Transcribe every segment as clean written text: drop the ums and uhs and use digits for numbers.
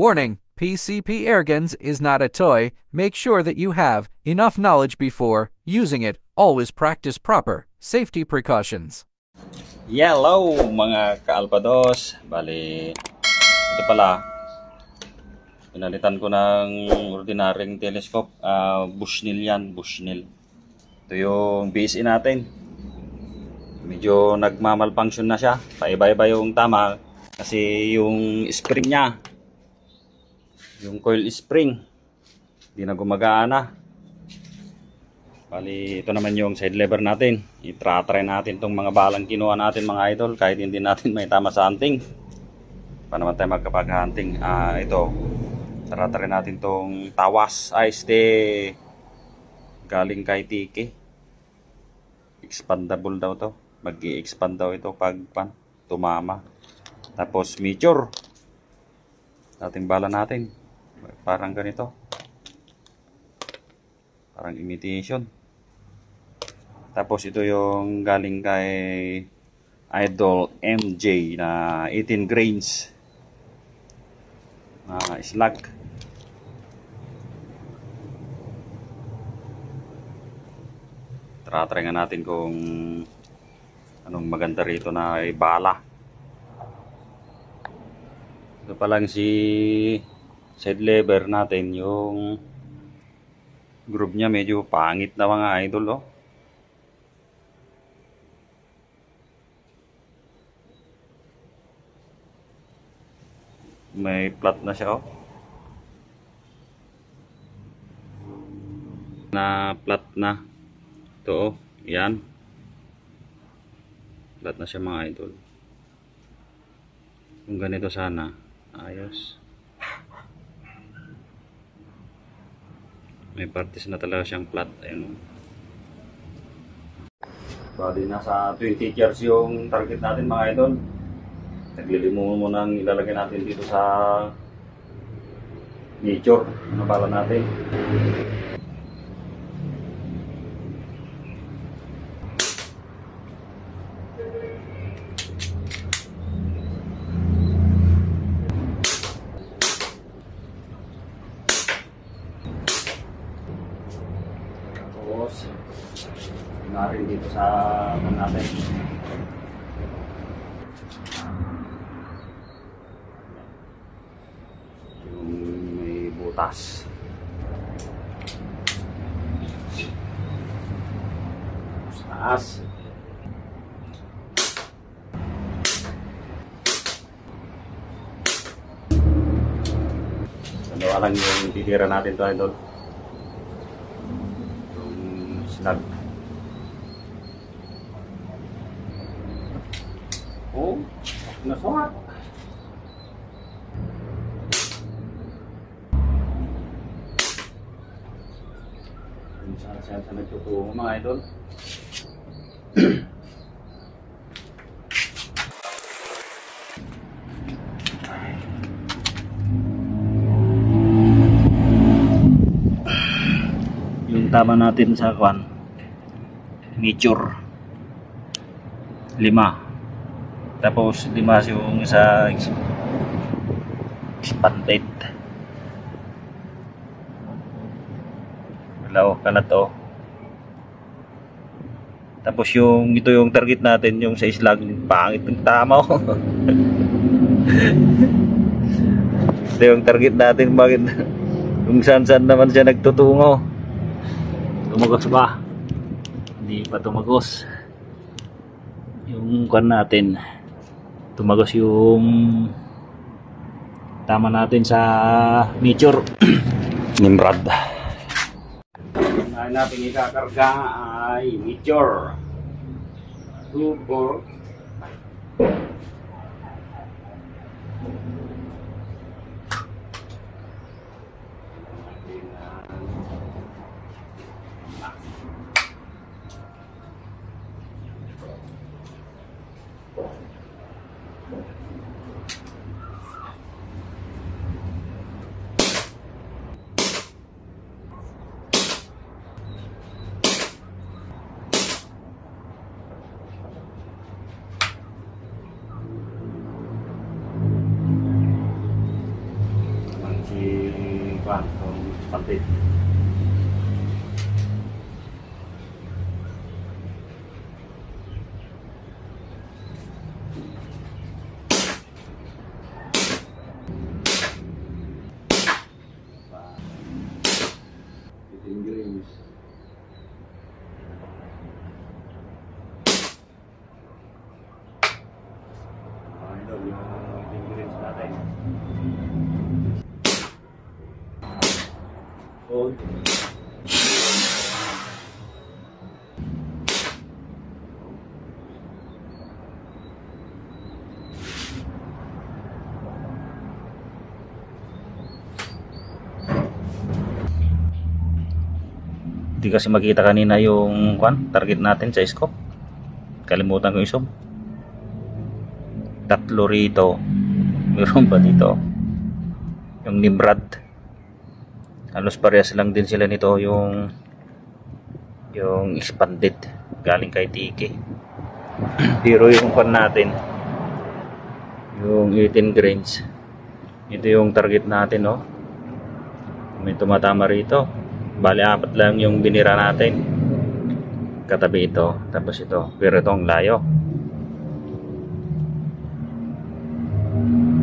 Warning: PCP Airguns is not a toy. Make sure that you have enough knowledge before using it. Always practice proper safety precautions. Hello mga ka-Alpados. Bali, ito pala, pinalitan ko ng ordinaryong telescope. Bushnell yan, Bushnell. Ito yung BSE natin. Medyo nagmamalfunction na siya. Paiba-iba yung tama kasi yung spring niya, yung coil spring, hindi na gumagana. Bali, ito naman yung side lever natin. I-try natin itong mga balang kinuha natin mga idol, kahit hindi natin may tama sa hunting. Paano naman tayo magkapag-hunting? Ito, try natin itong tawas ice tea galing kay Tiki. Expandable daw to. Mag-i-expand daw ito pag tumama. Tapos meteor, dating bala natin, parang ganito, parang imitation. Tapos ito yung galing kay Idol MJ na 18 grains slug. Try nga natin kung anong maganda rito na bala. Ito pa lang si side lever natin, yung groove niya medyo pangit na mga idol, oh. May flat na siya, oh. Na flat na. Ito, oh. Yan. Flat na siya mga idol. Kung ganito sana, ayos. May parties na talaga siyang flat. Ayun, oh. Bali, nasa 20 years yung target natin mga idol. Naglilimo mo nang ilalagay natin dito sa nature na bala natin. Tapos narin dito sa natin. Butas. Taas. Dalawa lang yung titira natin to idol. Yung slug. Oh, nasuhat. Saan nagtutungo mga idol. Yung tama natin sa kwan, meteor 5. Tapos 5 yung isa expanded. Wala, kalat, oh. Tapos yung ito yung target natin, yung sa slug, pangit ng tama, oh. Ito yung target natin, bakit kung saan naman siya nagtutungo. Tumagos ba? Hindi pa tumagos. Yung kan natin, tumagos yung tama natin sa meteor. Nimrod. Ang natin ikakarga ay meteor 2-4. pan, itong pantit. Ingredients. Ito yung ingredients natin. Gold. Hindi kasi makita kanina yung target natin sa scope. Kalimutan ko isob. Tatlo rito. Meron pa dito. Yung Nimrod. Halos parehas lang din sila nito, yung expanded galing kay Tiki. Pero yung pan natin, yung 18 grains, ito yung target natin, no? May tumatama rito. Bali, 4 lang yung binira natin. Katabi ito, tapos ito. Pero itong layo.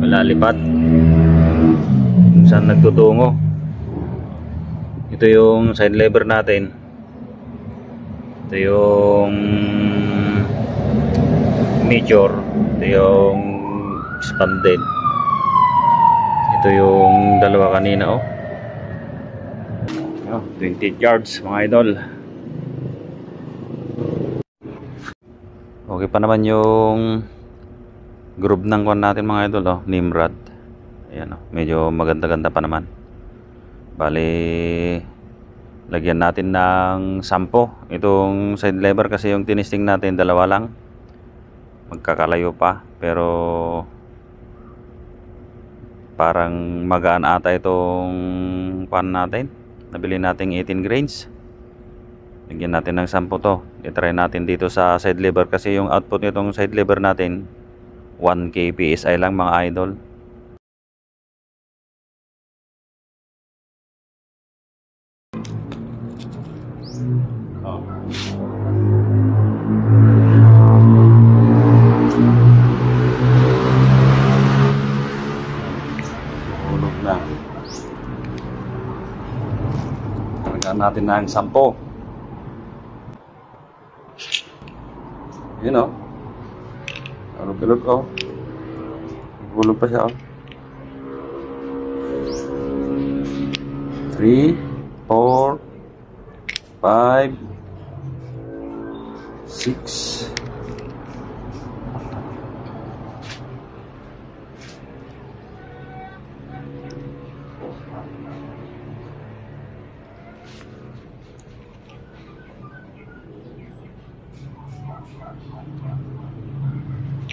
Wala lipat. Kung saan nagtutungo. Ito yung side lever natin. Ito yung major. Ito yung expanded. Ito yung dalawa kanina, oh. 20 yards mga idol. Okay pa naman yung group ng kwan natin mga idol, oh, Nimrod. Ayan, oh, medyo maganda-ganda pa naman. Bali, lagyan natin ng 10 itong side lever kasi yung tinisting natin dalawa lang. Magkakalayo pa, pero parang magaan ata itong pan natin. Nabili nating 18 grains. Lagyan natin ng 10 to. I-try natin dito sa side lever kasi yung output nitong side lever natin 1K PSI lang mga idol. Hulog na. Natin na ang 10. Yun, o. Alog-alog, o. Hulog pa siya, o. 3, 4, 5, 6.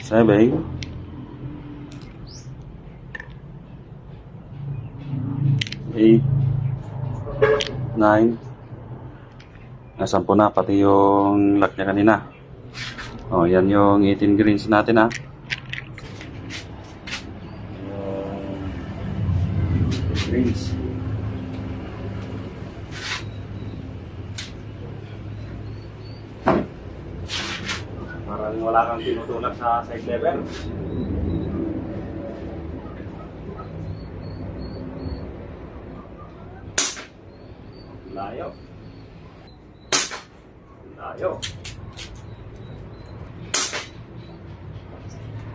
Seven, 8, 9. Nasampo na pati yung lock niya kanina. Oh, yan yung 18 greens natin, ha. Yung greens. Parang wala kang tinutulak sa side lever. Layo. Layo.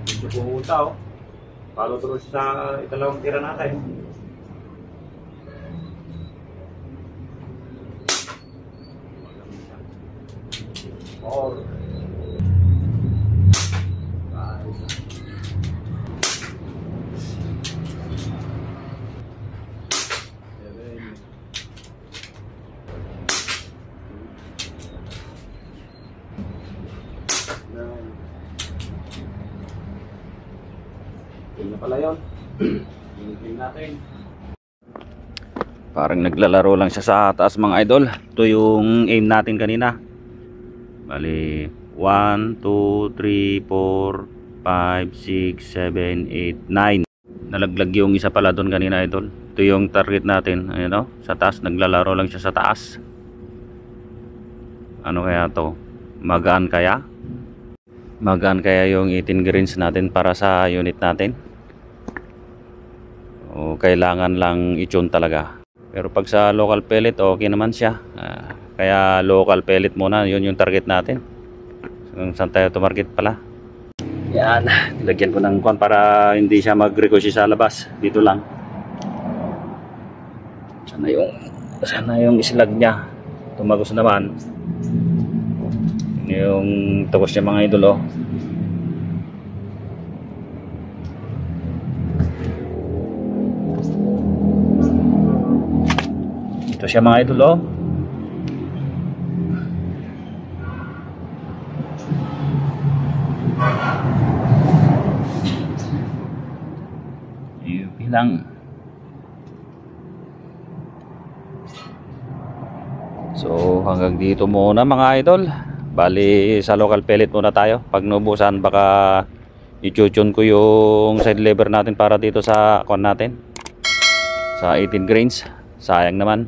Medyo pumunta, oh. Follow through sa ikalawang tira natin. Or na pala yun. Clean natin. Parang naglalaro lang siya sa taas mga idol. Ito yung aim natin kanina. Bali 1, 2, 3, 4, 5, 6, 7, 8, 9. Nalaglag yung isa pala doon kanina idol. Ito Ito yung target natin. Ayun o, sa taas. Naglalaro lang siya sa taas. Ano kaya to? Magaan kaya? Magaan kaya yung 18 greens natin para sa unit natin? O kailangan lang i-tune talaga? Pero pag sa local pellet, okay naman siya. Kaya local pellet muna. Yun yung target natin. Kung saan tayo tumarget pala. Yan. Lagyan ko ng kwan para hindi siya mag-ricochet sa labas. Dito lang. Sana yung islag niya tumagos naman. Yun yung tagos niya mga idol, oh. Ito siya mga idol, oh. Yun lang. So hanggang dito muna mga idol. Bali sa local pellet muna tayo. Pag nubusan baka i-tune ko yung side lever natin para dito sa kon natin. Sa 18 grains. Sayang naman.